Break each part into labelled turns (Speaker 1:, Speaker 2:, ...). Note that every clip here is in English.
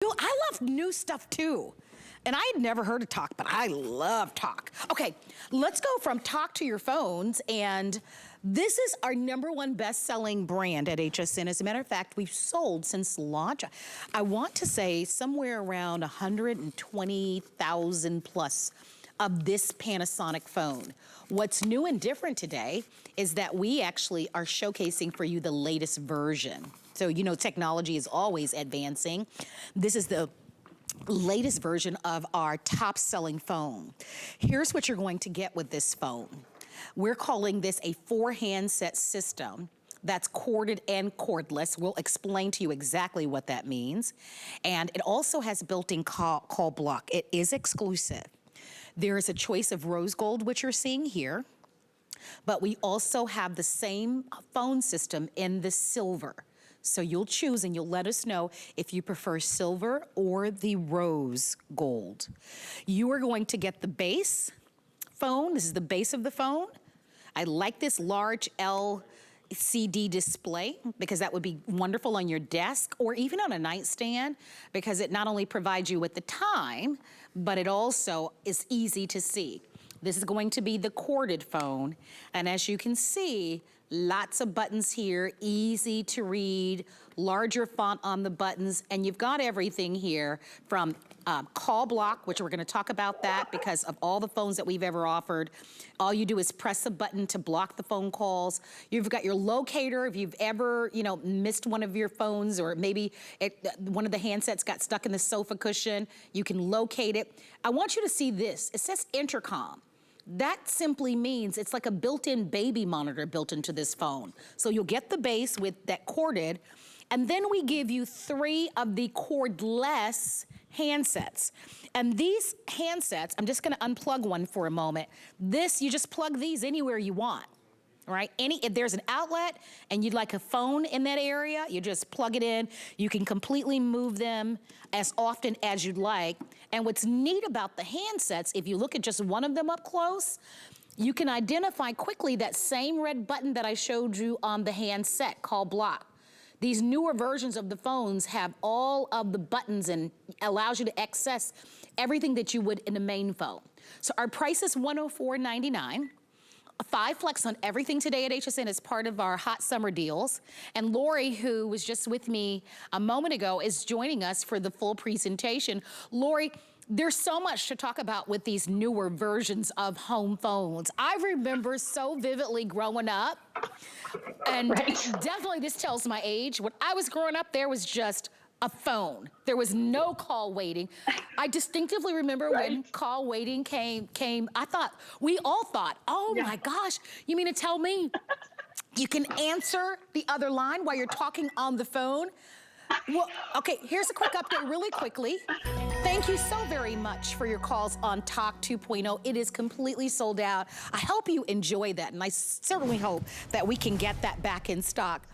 Speaker 1: No, I love new stuff too. And I had never heard of Talk, but I love Talk. Okay, let's go from Talk to your phones. And this is our #1 best-selling brand at HSN. As a matter of fact, we've sold since launch, I want to say somewhere around 120,000 plus of this Panasonic phone. What's new and different today is that we actually are showcasing for you the latest version. So, you know, technology is always advancing. This is the latest version of our top-selling phone. Here's what you're going to get with this phone. We're calling this a 4-handset system that's corded and cordless. We'll explain to you exactly what that means. And it also has built-in call block. It is exclusive. There is a choice of rose gold, which you're seeing here, but we also have the same phone system in the silver. So you'll choose and you'll let us know if you prefer silver or the rose gold. You are going to get the base phone. This is the base of the phone. I like this large LCD display because that would be wonderful on your desk or even on a nightstand because it not only provides you with the time, but it also is easy to see. This is going to be the corded phone. And as you can see, lots of buttons here, easy to read, larger font on the buttons, and you've got everything here from call block, which we're gonna talk about that because of all the phones that we've ever offered. All you do is press a button to block the phone calls. You've got your locator if you've ever, you know, missed one of your phones or maybe one of the handsets got stuck in the sofa cushion, you can locate it. I want you to see this. It says intercom. That simply means it's like a built-in baby monitor built into this phone. So you'll get the base with that corded, and then we give you 3 of the cordless handsets. And these handsets, I'm just gonna unplug one for a moment. This, you just plug these anywhere you want. Right? If there's an outlet and you'd like a phone in that area, you just plug it in. You can completely move them as often as you'd like. And what's neat about the handsets, if you look at just one of them up close, you can identify quickly that same red button that I showed you on the handset called block. These newer versions of the phones have all of the buttons and allows you to access everything that you would in the main phone. So our price is $104.99. 5 flex on everything today at HSN as part of our hot summer deals. And Lori, who was just with me a moment ago, is joining us for the full presentation. Lori, there's so much to talk about with these newer versions of home phones. I remember so vividly growing up, and definitely this tells my age. When I was growing up, there was just a phone. There was no call waiting. I distinctively remember when call waiting came, we all thought, oh my gosh, you mean to tell me you can answer the other line while you're talking on the phone? Well, okay, here's a quick update really quickly. Thank you so very much for your calls on Talk 2.0. It is completely sold out. I hope you enjoy that, and I certainly hope that we can get that back in stock.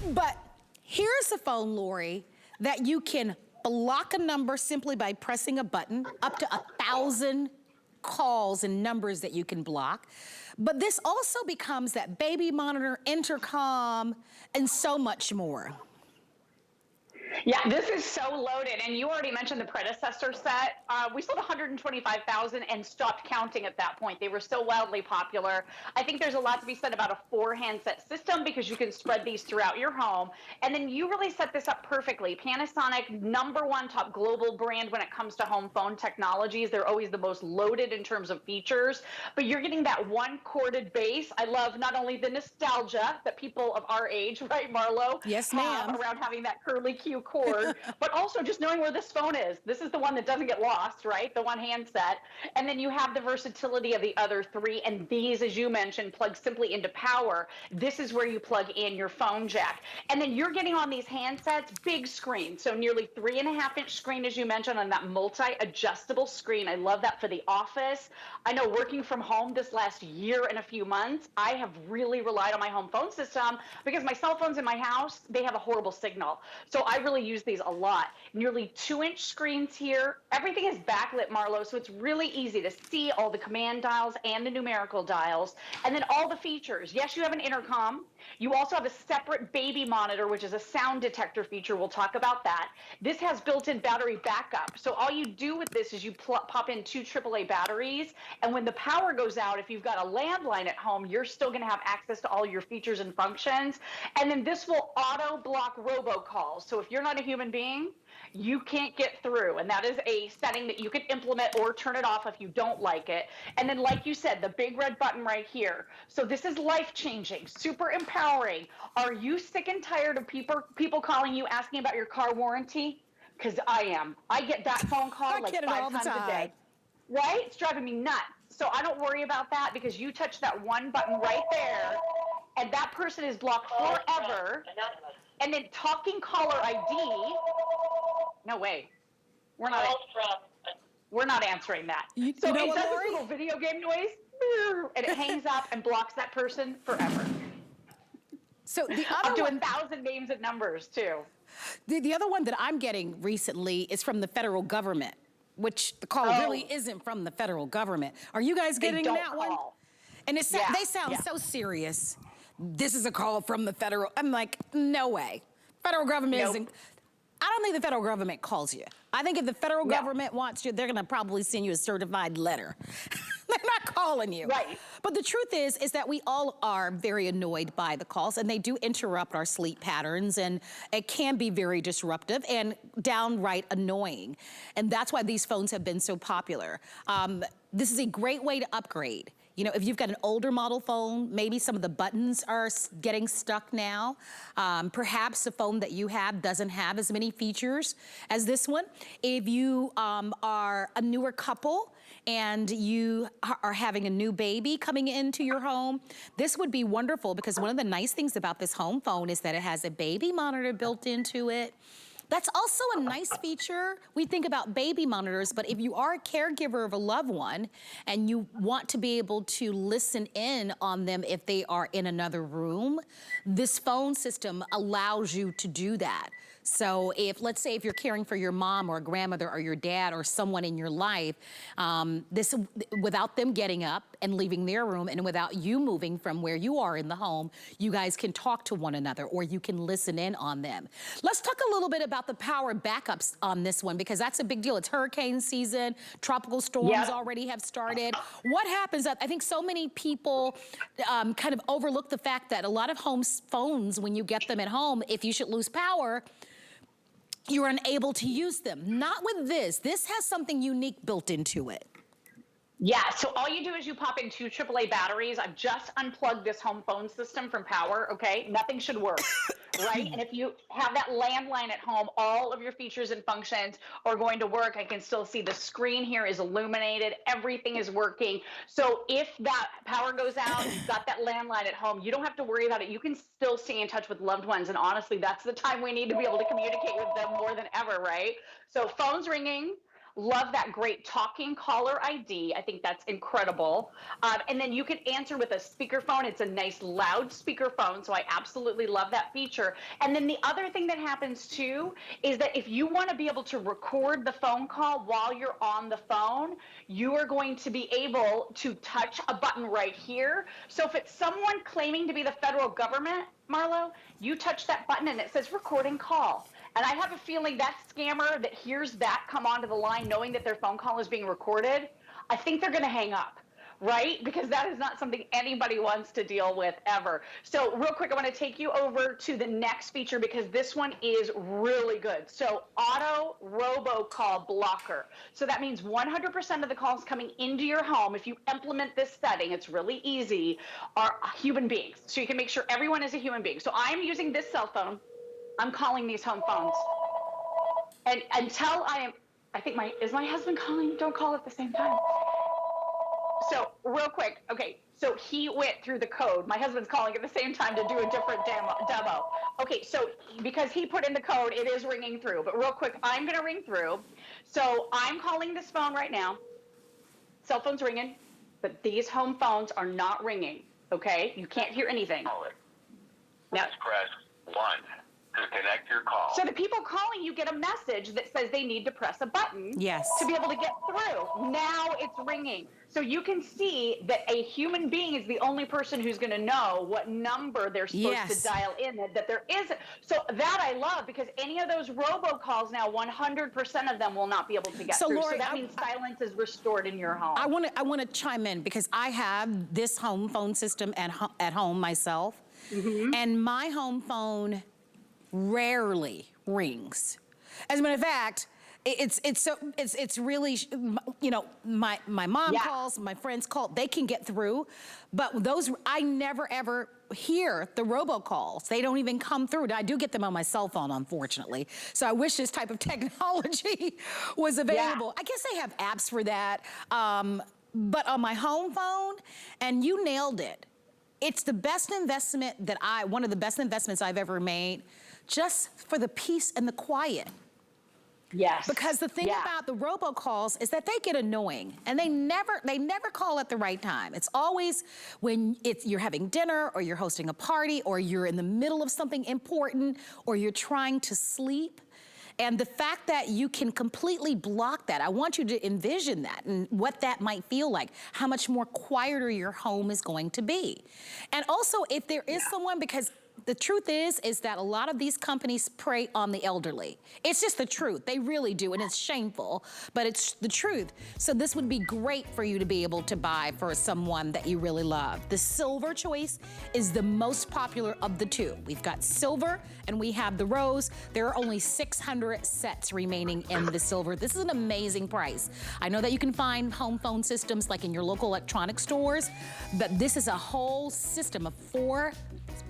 Speaker 1: But here's a phone, Lori, that you can block a number simply by pressing a button, up to 1,000 calls and numbers that you can block. But this also becomes that baby monitor, intercom, and so much more.
Speaker 2: Yeah, this is so loaded. And you already mentioned the predecessor set. We sold 125,000 and stopped counting at that point. They were so wildly popular. I think there's a lot to be said about a 4-handset system because you can spread these throughout your home. And then you really set this up perfectly. Panasonic, #1 top global brand when it comes to home phone technologies. They're always the most loaded in terms of features, but you're getting that one corded base. I love not only the nostalgia that people of our age, right, Marlo?
Speaker 1: Yes, ma'am.
Speaker 2: Around having that curly Q cord, but also just knowing where this phone is. This is the one that doesn't get lost, right? The one handset. And then you have the versatility of the other 3. And these, as you mentioned, plug simply into power. This is where you plug in your phone jack. And then you're getting on these handsets, big screen. So nearly 3.5-inch screen, as you mentioned, on that multi-adjustable screen. I love that for the office. I know working from home this last year and a few months, I have really relied on my home phone system because my cell phones in my house, they have a horrible signal. So I really use these a lot. Nearly 2-inch screens here. Everything is backlit, Marlo, so it's really easy to see all the command dials and the numerical dials. And then all the features. Yes, you have an intercom. You also have a separate baby monitor, which is a sound detector feature. We'll talk about that. This has built-in battery backup. So all you do with this is you pop in 2 AAA batteries, and when the power goes out, if you've got a landline at home, you're still going to have access to all your features and functions. And then this will auto block robocalls. So if you're not a human being, you can't get through. And that is a setting that you can implement or turn it off if you don't like it. And then, like you said, the big red button right here. So this is life-changing, super empowering. Are you sick and tired of people calling you asking about your car warranty? Because I am. I get that phone call
Speaker 1: I
Speaker 2: like
Speaker 1: get it
Speaker 2: 5
Speaker 1: all the
Speaker 2: times a day.
Speaker 1: time.
Speaker 2: Right? It's driving me nuts. So I don't worry about that because you touch that one button right there, and that person is blocked forever. And then Talking Caller ID. No way. We're not answering that. So
Speaker 1: You know
Speaker 2: it
Speaker 1: what,
Speaker 2: does
Speaker 1: Lori?
Speaker 2: this little video game noise, and it hangs up and blocks that person forever.
Speaker 1: So the
Speaker 2: Up
Speaker 1: other
Speaker 2: to
Speaker 1: one,
Speaker 2: 1,000 names and numbers too.
Speaker 1: the other one that I'm getting recently is from the federal government, which the call really isn't from the federal government. Are you guys getting
Speaker 2: don't
Speaker 1: that one?
Speaker 2: call.
Speaker 1: And it's,
Speaker 2: Yeah,
Speaker 1: they sound
Speaker 2: yeah.
Speaker 1: so serious. This is a call from the federal. I'm like, no way. Federal government
Speaker 2: Nope.
Speaker 1: isn't. I don't think the federal government calls you. I think if the federal
Speaker 2: No.
Speaker 1: government wants you, they're gonna probably send you a certified letter. They're not calling you.
Speaker 2: Right.
Speaker 1: But the truth is that we all are very annoyed by the calls, and they do interrupt our sleep patterns, and it can be very disruptive and downright annoying. And that's why these phones have been so popular. This is a great way to upgrade. You know, if you've got an older model phone, maybe some of the buttons are getting stuck now. Perhaps the phone that you have doesn't have as many features as this one. If you are a newer couple and you are having a new baby coming into your home, this would be wonderful because one of the nice things about this home phone is that it has a baby monitor built into it. That's also a nice feature. We think about baby monitors, but if you are a caregiver of a loved one and you want to be able to listen in on them if they are in another room, this phone system allows you to do that. So if, let's say if you're caring for your mom or a grandmother or your dad or someone in your life, this, without them getting up and leaving their room and without you moving from where you are in the home, you guys can talk to one another or you can listen in on them. Let's talk a little bit about the power backups on this one because that's a big deal. It's hurricane season, tropical storms already have started. What happens, I think so many people kind of overlook the fact that a lot of home phones, when you get them at home, if you should lose power, you're unable to use them. Not with this. This has something unique built into it.
Speaker 2: Yeah, so all you do is you pop in 2 AAA batteries. I've just unplugged this home phone system from power, okay? Nothing should work, right? And if you have that landline at home, all of your features and functions are going to work. I can still see the screen here is illuminated. Everything is working. So if that power goes out, you've got that landline at home, you don't have to worry about it. You can still stay in touch with loved ones. And honestly, that's the time we need to be able to communicate with them more than ever, right? So phone's ringing. Love that great Talking Caller ID. I think that's incredible. And then you can answer with a speakerphone. It's a nice loud speakerphone, so I absolutely love that feature. And then the other thing that happens too is that if you want to be able to record the phone call while you're on the phone, you are going to be able to touch a button right here. So if it's someone claiming to be the federal government, Marlo, you touch that button and it says recording call. And I have a feeling that scammer that hears that come onto the line knowing that their phone call is being recorded, I think they're going to hang up, right? Because that is not something anybody wants to deal with ever. So real quick, I want to take you over to the next feature because this one is really good. So auto robocall blocker. So that means 100% of the calls coming into your home, if you implement this setting, it's really easy, are human beings. So you can make sure everyone is a human being. So I'm using this cell phone. I'm calling these home phones. And until I think is my husband calling? Don't call at the same time. So real quick, okay, so he went through the code. My husband's calling at the same time to do a different demo. Okay, so because he put in the code, it is ringing through. But real quick, I'm gonna ring through. So I'm calling this phone right now. Cell phone's ringing, but these home phones are not ringing, okay? You can't hear anything.
Speaker 3: Let's press 1. to connect your call.
Speaker 2: So the people calling you get a message that says they need to press a button
Speaker 1: Yes.
Speaker 2: to be able to get through. Now it's ringing. So you can see that a human being is the only person who's going to know what number they're supposed to dial in, that there is. So that I love, because any of those robocalls now, 100% of them will not be able to get through.
Speaker 1: Lori,
Speaker 2: so that means silence is restored in your home.
Speaker 1: I want to chime in because I have this home phone system at home myself, and my home phone rarely rings. As a matter of fact, it's really, you know, my mom calls, my friends call, they can get through, but those, I never ever hear the robocalls. They don't even come through. I do get them on my cell phone, unfortunately. So I wish this type of technology was available. I guess they have apps for that, but on my home phone, and you nailed it. It's the best investment one of the best investments I've ever made, just for the peace and the quiet.
Speaker 2: Yes.
Speaker 1: Because the thing about the robocalls is that they get annoying, and they never call at the right time. It's always when you're having dinner, or you're hosting a party, or you're in the middle of something important, or you're trying to sleep. And the fact that you can completely block that, I want you to envision that and what that might feel like, how much more quieter your home is going to be. And also, if there is someone, because the truth is that a lot of these companies prey on the elderly. It's just the truth. They really do, and it's shameful, but it's the truth. So this would be great for you to be able to buy for someone that you really love. The silver choice is the most popular of the two. We've got silver and we have the rose. There are only 600 sets remaining in the silver. This is an amazing price. I know that you can find home phone systems like in your local electronic stores, but this is a whole system of 4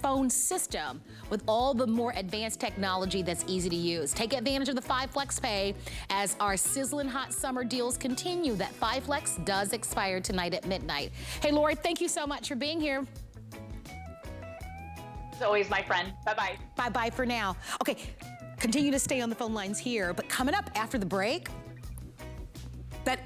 Speaker 1: phone system with all the more advanced technology that's easy to use. Take advantage of the 5 Flex Pay as our sizzling hot summer deals continue. That 5 Flex does expire tonight at midnight. Hey, Lori, thank you so much for being here.
Speaker 2: As always, my friend. Bye-bye.
Speaker 1: Bye-bye for now. Okay, continue to stay on the phone lines here, but coming up after the break, that